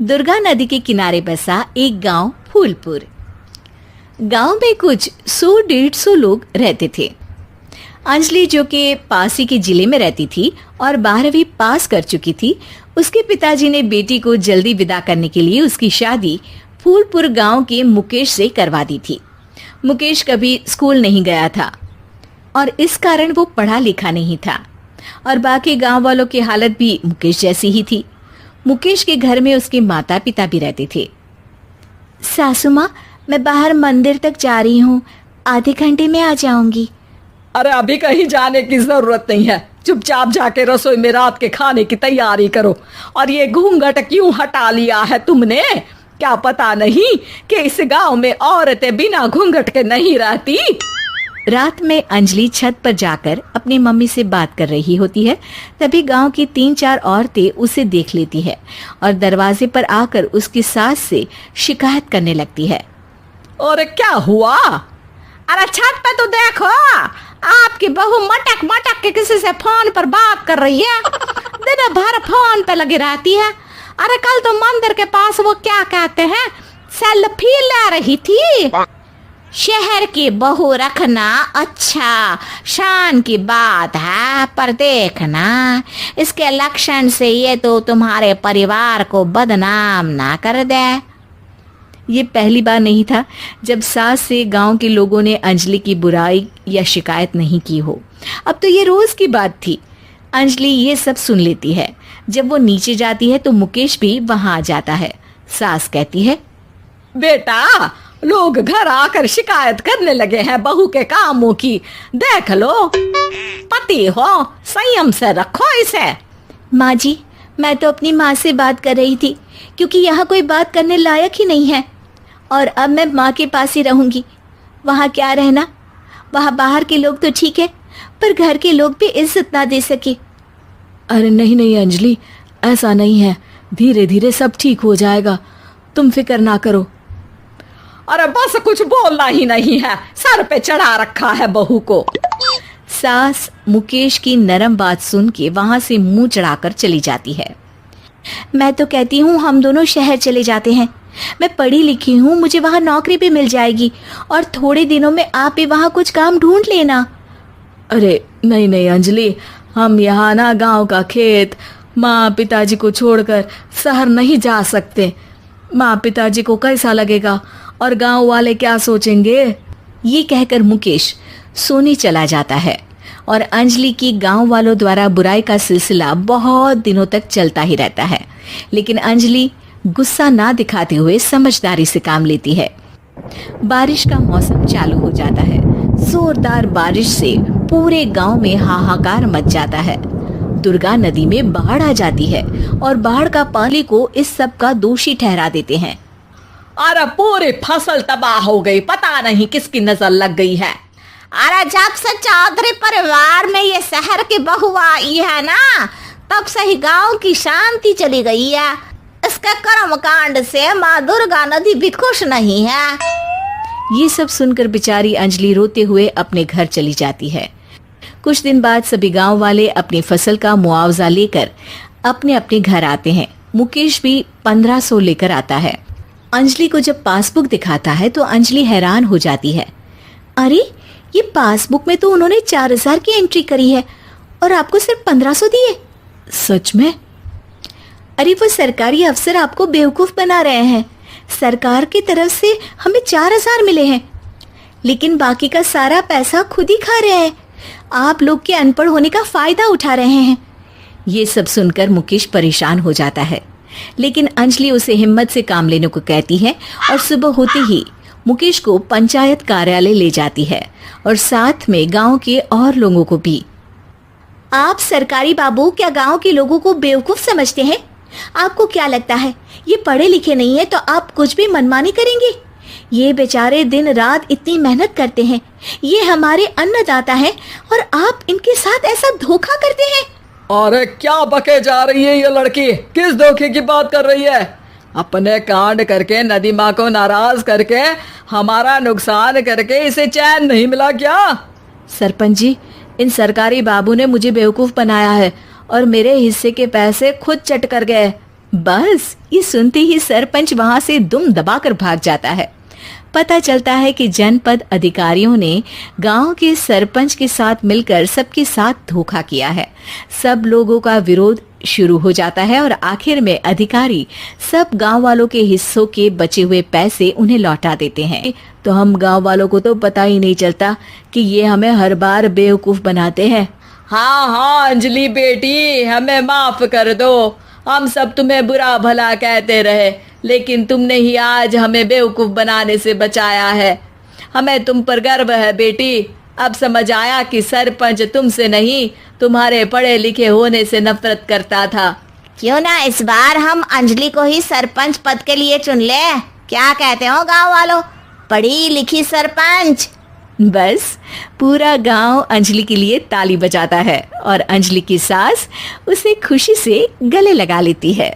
दुर्गा नदी के किनारे बसा एक गांव फूलपुर। गांव में कुछ 100-150 लोग रहते थे। अंजलि, जो कि पास ही के जिले में रहती थी और 12वीं पास कर चुकी थी, उसके पिताजी ने बेटी को जल्दी विदा करने के लिए उसकी शादी फूलपुर गांव के मुकेश से करवा दी थी। मुकेश कभी स्कूल नहीं गया था और इस कारण वो पढ़ा लिखा नहीं था और बाकी गांव वालों की हालत भी मुकेश जैसी ही थी। मुकेश के घर में उसके माता पिता भी रहते थे। सासू माँ, मैं बाहर मंदिर तक जा रही हूँ, आधे घंटे में आ जाऊंगी। अरे अभी कहीं जाने की जरूरत नहीं है, चुपचाप जाके रसोई में रात के खाने की तैयारी करो। और ये घूंघट क्यों हटा लिया है तुमने? क्या पता नहीं कि इस गांव में औरतें बिना घूंघट के नहीं रहती? रात में अंजलि छत पर जाकर अपनी मम्मी से बात कर रही होती है। तभी गांव की 3-4 औरतें उसे देख लेती है और दरवाजे पर आकर उसकी सास से शिकायत करने लगती है। और क्या हुआ? अरे छत पे तो देखो, आपकी बहू मटक मटक के किसी से फोन पर बात कर रही है। दिन भर फोन पे लगी रहती है। अरे कल तो मंदिर के पास वो क्या कहते हैं, सेल्फी ले रही थी। शहर की बहू रखना अच्छा शान की बात है, पर देखना इसके लक्षण से ये तो तुम्हारे परिवार को बदनाम ना कर दे। ये पहली बार नहीं था जब सास से गांव के लोगों ने अंजलि की बुराई या शिकायत नहीं की हो। अब तो ये रोज की बात थी। अंजलि ये सब सुन लेती है। जब वो नीचे जाती है तो मुकेश भी वहां आ जाता है। सास कहती है, बेटा, लोग घर आकर शिकायत करने लगे हैं बहू के कामों की, देख लो। पति हो, संयम से रखो इसे। माँ जी, मैं तो अपनी माँ से बात कर रही थी क्योंकि यहाँ कोई बात करने लायक ही नहीं है और अब मैं माँ के पास ही रहूंगी। वहाँ क्या रहना, वहाँ बाहर के लोग तो ठीक है पर घर के लोग भी इज्जत ना दे सके। अरे नहीं नहीं अंजलि, ऐसा नहीं है, धीरे धीरे सब ठीक हो जाएगा, तुम फिक्र ना करो। अरे बस कुछ बोलना ही नहीं है, सर पे चढ़ा रखा है बहू को। सास मुकेश की नरम बात सुन के वहां से मुंह चढ़ाकर चली जाती है। मैं तो कहती हूँ हम दोनों शहर चले जाते हैं। मैं पढ़ी लिखी हूँ, मुझे वहाँ नौकरी भी मिल जाएगी और थोड़े दिनों में आप भी वहाँ कुछ काम ढूंढ लेना। अरे नहीं नहीं अंजलि, हम यहाँ ना गांव का खेत, माँ पिताजी को छोड़कर शहर नहीं जा सकते। माँ पिताजी को कैसा लगेगा और गांव वाले क्या सोचेंगे? ये कहकर मुकेश सोने चला जाता है और अंजलि की गांव वालों द्वारा बुराई का सिलसिला बहुत दिनों तक चलता ही रहता है। लेकिन अंजलि गुस्सा ना दिखाते हुए समझदारी से काम लेती है। बारिश का मौसम चालू हो जाता है। जोरदार बारिश से पूरे गांव में हाहाकार मच जाता है। दुर्गा नदी में बाढ़ आ जाती है और बाढ़ का पानी को इस सब का दोषी ठहरा देते हैं। अरे पूरी फसल तबाह हो गई, पता नहीं किसकी नजर लग गई है। अरे जब से चौधरी परिवार में ये शहर की बहू आई है ना, तब से ही गांव की शांति चली गई है। इसके कर्म कांड से माँ दुर्गा नदी भी खुश नहीं है। ये सब सुनकर बेचारी अंजलि रोते हुए अपने घर चली जाती है। कुछ दिन बाद सभी गांव वाले अपनी फसल का मुआवजा लेकर अपने अपने घर आते हैं। मुकेश भी 1500 लेकर आता है। अंजलि को जब पासबुक दिखाता है तो अंजलि हैरान हो जाती है। अरे, ये पासबुक में तो उन्होंने 4000 की एंट्री करी है और आपको सिर्फ 1500 दिए। सच में? अरे वो सरकारी अफसर आपको बेवकूफ बना रहे हैं। सरकार की तरफ से हमें 4000 मिले हैं लेकिन बाकी का सारा पैसा खुद ही खा रहे हैं। आप लोग के अनपढ़ होने का फायदा उठा रहे हैं। ये सब सुनकर मुकेश परेशान हो जाता है लेकिन अंजलि उसे हिम्मत से काम लेने को कहती है और सुबह होते ही मुकेश को पंचायत कार्यालय ले जाती है और साथ में गांव के और लोगों को भी। आप सरकारी बाबू क्या गांव के लोगों को बेवकूफ समझते हैं? आपको क्या लगता है ये पढ़े लिखे नहीं है तो आप कुछ भी मनमानी करेंगे? ये बेचारे दिन रात इतनी मेहनत करते हैं, ये हमारे अन्नदाता हैं और आप इनके साथ ऐसा धोखा करते हैं। अरे क्या बके जा रही है ये लड़की, किस धोखे की बात कर रही है? अपने कांड करके नदी माँ को नाराज करके हमारा नुकसान करके इसे चैन नहीं मिला क्या? सरपंच जी, इन सरकारी बाबू ने मुझे बेवकूफ बनाया है और मेरे हिस्से के पैसे खुद चट कर गए। बस ये सुनते ही सरपंच वहां से दुम दबाकर भाग जाता है। पता चलता है कि जनपद अधिकारियों ने गांव के सरपंच के साथ मिलकर सबके साथ धोखा किया है। सब लोगों का विरोध शुरू हो जाता है और आखिर में अधिकारी सब गांव वालों के हिस्सों के बचे हुए पैसे उन्हें लौटा देते हैं। तो हम गांव वालों को तो पता ही नहीं चलता कि ये हमें हर बार बेवकूफ बनाते हैं। हाँ हाँ अंजलि बेटी, हमें माफ कर दो। हम सब तुम्हें बुरा भला कहते रहे, लेकिन तुमने ही आज हमें बेवकूफ बनाने से बचाया है। हमें तुम पर गर्व है बेटी। अब समझ आया कि सरपंच तुमसे नहीं, तुम्हारे पढ़े लिखे होने से नफरत करता था। क्यों ना इस बार हम अंजलि को ही सरपंच पद के लिए चुन ले। क्या कहते हो गांव वालों? पढ़ी लिखी सरपंच। बस पूरा गांव अंजलि के लिए ताली बजाता है और अंजलि की सास उसे खुशी से गले लगा लेती है।